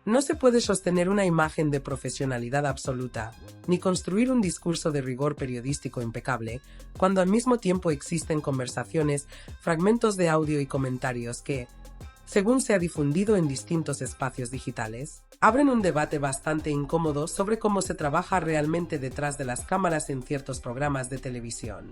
No se puede sostener una imagen de profesionalidad absoluta, ni construir un discurso de rigor periodístico impecable, cuando al mismo tiempo existen conversaciones, fragmentos de audio y comentarios que, según se ha difundido en distintos espacios digitales, abren un debate bastante incómodo sobre cómo se trabaja realmente detrás de las cámaras en ciertos programas de televisión.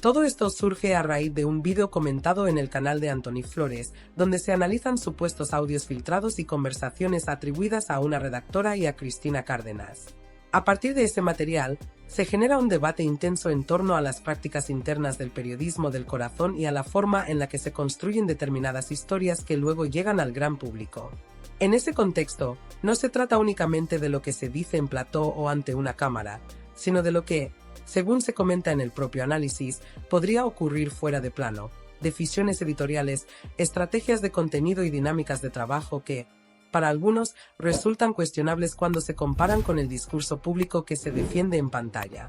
Todo esto surge a raíz de un vídeo comentado en el canal de Antoni Flores, donde se analizan supuestos audios filtrados y conversaciones atribuidas a una redactora y a Cristina Cárdenas. A partir de ese material, se genera un debate intenso en torno a las prácticas internas del periodismo del corazón y a la forma en la que se construyen determinadas historias que luego llegan al gran público. En ese contexto, no se trata únicamente de lo que se dice en plató o ante una cámara, sino de lo que, según se comenta en el propio análisis, podría ocurrir fuera de plano, decisiones editoriales, estrategias de contenido y dinámicas de trabajo que, para algunos, resultan cuestionables cuando se comparan con el discurso público que se defiende en pantalla.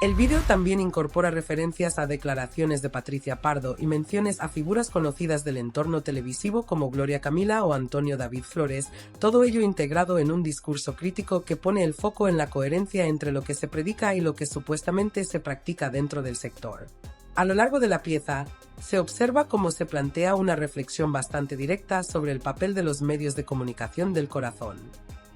El vídeo también incorpora referencias a declaraciones de Patricia Pardo y menciones a figuras conocidas del entorno televisivo como Gloria Camila o Antonio David Flores, todo ello integrado en un discurso crítico que pone el foco en la coherencia entre lo que se predica y lo que supuestamente se practica dentro del sector. A lo largo de la pieza, se observa cómo se plantea una reflexión bastante directa sobre el papel de los medios de comunicación del corazón.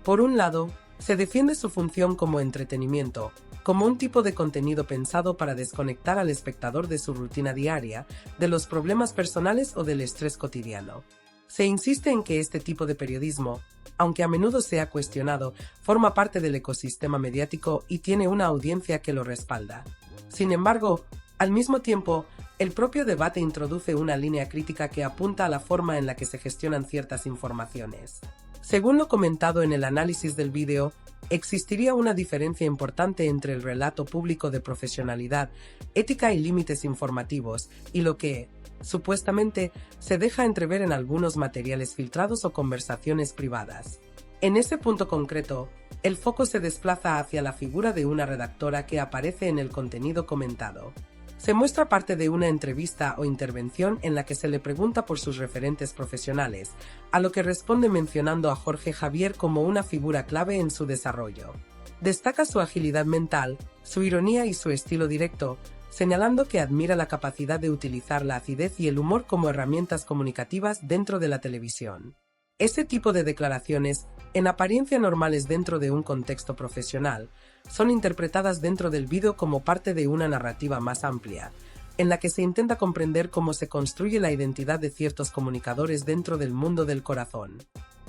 Por un lado, se defiende su función como entretenimiento, como un tipo de contenido pensado para desconectar al espectador de su rutina diaria, de los problemas personales o del estrés cotidiano. Se insiste en que este tipo de periodismo, aunque a menudo sea cuestionado, forma parte del ecosistema mediático y tiene una audiencia que lo respalda. Sin embargo, al mismo tiempo, el propio debate introduce una línea crítica que apunta a la forma en la que se gestionan ciertas informaciones. Según lo comentado en el análisis del vídeo, existiría una diferencia importante entre el relato público de profesionalidad, ética y límites informativos, y lo que, supuestamente, se deja entrever en algunos materiales filtrados o conversaciones privadas. En ese punto concreto, el foco se desplaza hacia la figura de una redactora que aparece en el contenido comentado. Se muestra parte de una entrevista o intervención en la que se le pregunta por sus referentes profesionales, a lo que responde mencionando a Jorge Javier como una figura clave en su desarrollo. Destaca su agilidad mental, su ironía y su estilo directo, señalando que admira la capacidad de utilizar la acidez y el humor como herramientas comunicativas dentro de la televisión. Ese tipo de declaraciones, en apariencia normales dentro de un contexto profesional, son interpretadas dentro del vídeo como parte de una narrativa más amplia, en la que se intenta comprender cómo se construye la identidad de ciertos comunicadores dentro del mundo del corazón.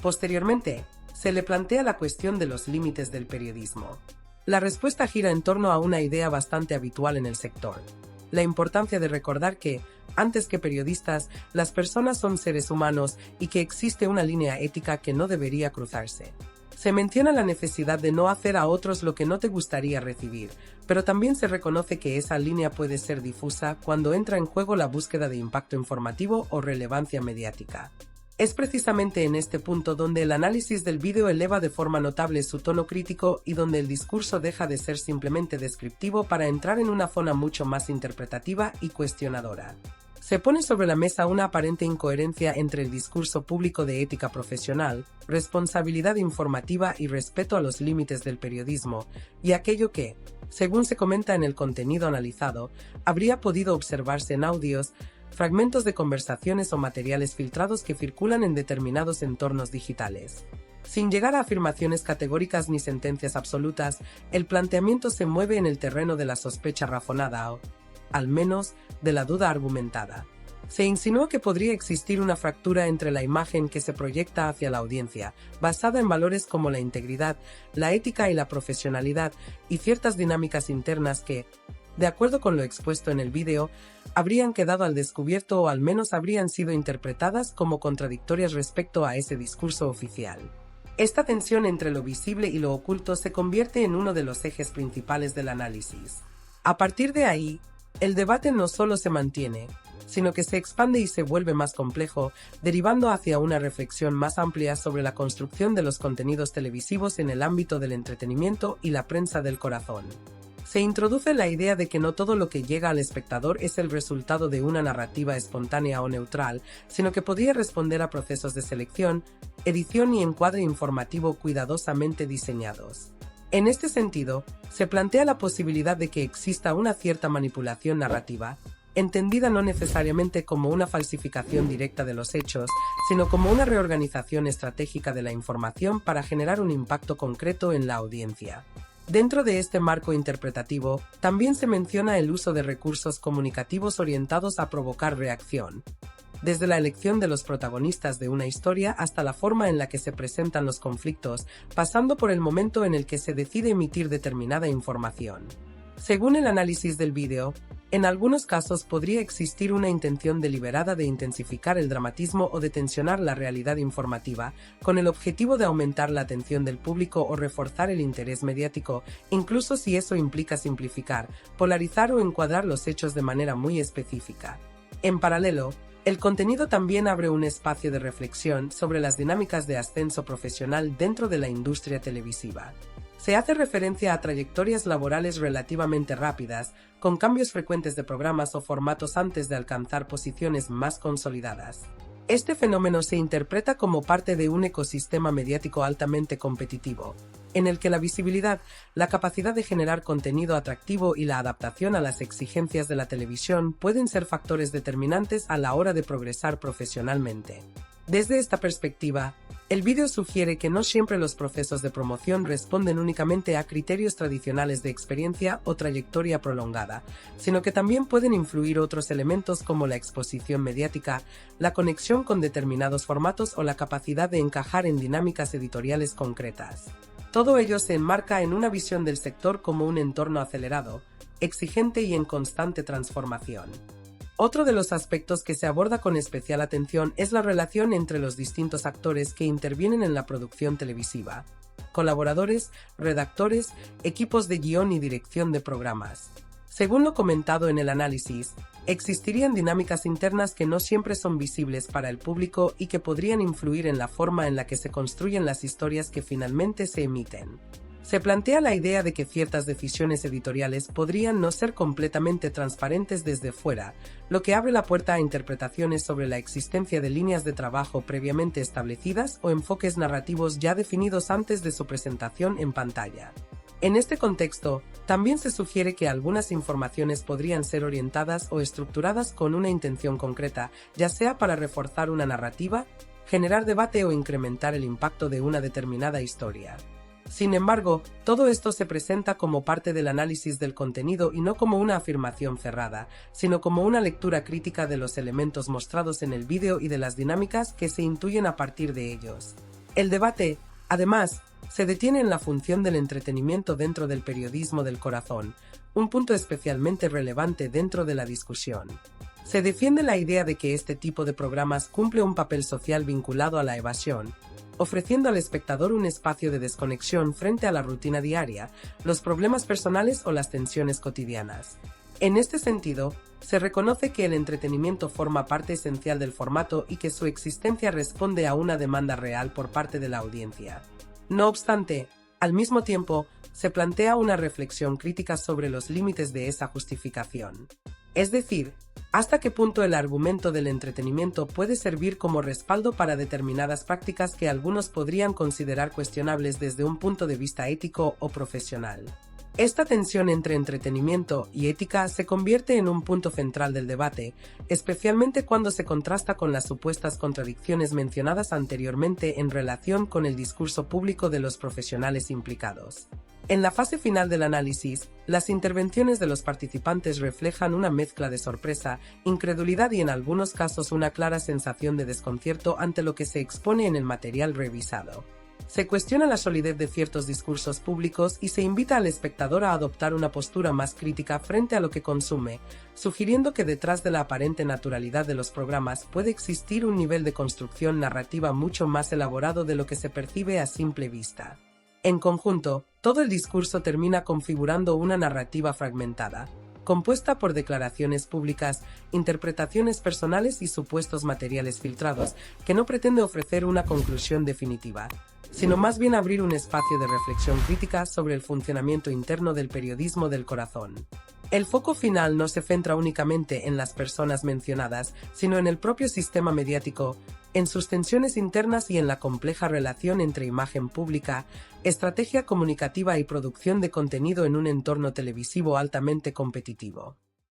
Posteriormente, se le plantea la cuestión de los límites del periodismo. La respuesta gira en torno a una idea bastante habitual en el sector: la importancia de recordar que, antes que periodistas, las personas son seres humanos y que existe una línea ética que no debería cruzarse. Se menciona la necesidad de no hacer a otros lo que no te gustaría recibir, pero también se reconoce que esa línea puede ser difusa cuando entra en juego la búsqueda de impacto informativo o relevancia mediática. Es precisamente en este punto donde el análisis del vídeo eleva de forma notable su tono crítico y donde el discurso deja de ser simplemente descriptivo para entrar en una zona mucho más interpretativa y cuestionadora. Se pone sobre la mesa una aparente incoherencia entre el discurso público de ética profesional, responsabilidad informativa y respeto a los límites del periodismo, y aquello que, según se comenta en el contenido analizado, habría podido observarse en audios, fragmentos de conversaciones o materiales filtrados que circulan en determinados entornos digitales. Sin llegar a afirmaciones categóricas ni sentencias absolutas, el planteamiento se mueve en el terreno de la sospecha razonada o, al menos, de la duda argumentada. Se insinúa que podría existir una fractura entre la imagen que se proyecta hacia la audiencia, basada en valores como la integridad, la ética y la profesionalidad, y ciertas dinámicas internas que, de acuerdo con lo expuesto en el vídeo, habrían quedado al descubierto o al menos habrían sido interpretadas como contradictorias respecto a ese discurso oficial. Esta tensión entre lo visible y lo oculto se convierte en uno de los ejes principales del análisis. A partir de ahí, el debate no solo se mantiene, sino que se expande y se vuelve más complejo, derivando hacia una reflexión más amplia sobre la construcción de los contenidos televisivos en el ámbito del entretenimiento y la prensa del corazón. Se introduce la idea de que no todo lo que llega al espectador es el resultado de una narrativa espontánea o neutral, sino que podría responder a procesos de selección, edición y encuadre informativo cuidadosamente diseñados. En este sentido, se plantea la posibilidad de que exista una cierta manipulación narrativa, entendida no necesariamente como una falsificación directa de los hechos, sino como una reorganización estratégica de la información para generar un impacto concreto en la audiencia. Dentro de este marco interpretativo, también se menciona el uso de recursos comunicativos orientados a provocar reacción, desde la elección de los protagonistas de una historia hasta la forma en la que se presentan los conflictos, pasando por el momento en el que se decide emitir determinada información. Según el análisis del vídeo, en algunos casos podría existir una intención deliberada de intensificar el dramatismo o de tensionar la realidad informativa, con el objetivo de aumentar la atención del público o reforzar el interés mediático, incluso si eso implica simplificar, polarizar o encuadrar los hechos de manera muy específica. En paralelo, el contenido también abre un espacio de reflexión sobre las dinámicas de ascenso profesional dentro de la industria televisiva. Se hace referencia a trayectorias laborales relativamente rápidas, con cambios frecuentes de programas o formatos antes de alcanzar posiciones más consolidadas. Este fenómeno se interpreta como parte de un ecosistema mediático altamente competitivo, en el que la visibilidad, la capacidad de generar contenido atractivo y la adaptación a las exigencias de la televisión pueden ser factores determinantes a la hora de progresar profesionalmente. Desde esta perspectiva, el vídeo sugiere que no siempre los procesos de promoción responden únicamente a criterios tradicionales de experiencia o trayectoria prolongada, sino que también pueden influir otros elementos como la exposición mediática, la conexión con determinados formatos o la capacidad de encajar en dinámicas editoriales concretas. Todo ello se enmarca en una visión del sector como un entorno acelerado, exigente y en constante transformación. Otro de los aspectos que se aborda con especial atención es la relación entre los distintos actores que intervienen en la producción televisiva: colaboradores, redactores, equipos de guión y dirección de programas. Según lo comentado en el análisis, existirían dinámicas internas que no siempre son visibles para el público y que podrían influir en la forma en la que se construyen las historias que finalmente se emiten. Se plantea la idea de que ciertas decisiones editoriales podrían no ser completamente transparentes desde fuera, lo que abre la puerta a interpretaciones sobre la existencia de líneas de trabajo previamente establecidas o enfoques narrativos ya definidos antes de su presentación en pantalla. En este contexto, también se sugiere que algunas informaciones podrían ser orientadas o estructuradas con una intención concreta, ya sea para reforzar una narrativa, generar debate o incrementar el impacto de una determinada historia. Sin embargo, todo esto se presenta como parte del análisis del contenido y no como una afirmación cerrada, sino como una lectura crítica de los elementos mostrados en el vídeo y de las dinámicas que se intuyen a partir de ellos. El debate, además, se detiene en la función del entretenimiento dentro del periodismo del corazón, un punto especialmente relevante dentro de la discusión. Se defiende la idea de que este tipo de programas cumple un papel social vinculado a la evasión, ofreciendo al espectador un espacio de desconexión frente a la rutina diaria, los problemas personales o las tensiones cotidianas. En este sentido, se reconoce que el entretenimiento forma parte esencial del formato y que su existencia responde a una demanda real por parte de la audiencia. No obstante, al mismo tiempo, se plantea una reflexión crítica sobre los límites de esa justificación. Es decir, ¿hasta qué punto el argumento del entretenimiento puede servir como respaldo para determinadas prácticas que algunos podrían considerar cuestionables desde un punto de vista ético o profesional? Esta tensión entre entretenimiento y ética se convierte en un punto central del debate, especialmente cuando se contrasta con las supuestas contradicciones mencionadas anteriormente en relación con el discurso público de los profesionales implicados. En la fase final del análisis, las intervenciones de los participantes reflejan una mezcla de sorpresa, incredulidad y en algunos casos una clara sensación de desconcierto ante lo que se expone en el material revisado. Se cuestiona la solidez de ciertos discursos públicos y se invita al espectador a adoptar una postura más crítica frente a lo que consume, sugiriendo que detrás de la aparente naturalidad de los programas puede existir un nivel de construcción narrativa mucho más elaborado de lo que se percibe a simple vista. En conjunto, todo el discurso termina configurando una narrativa fragmentada, compuesta por declaraciones públicas, interpretaciones personales y supuestos materiales filtrados, que no pretende ofrecer una conclusión definitiva, sino más bien abrir un espacio de reflexión crítica sobre el funcionamiento interno del periodismo del corazón. El foco final no se centra únicamente en las personas mencionadas, sino en el propio sistema mediático, en sus tensiones internas y en la compleja relación entre imagen pública, estrategia comunicativa y producción de contenido en un entorno televisivo altamente competitivo.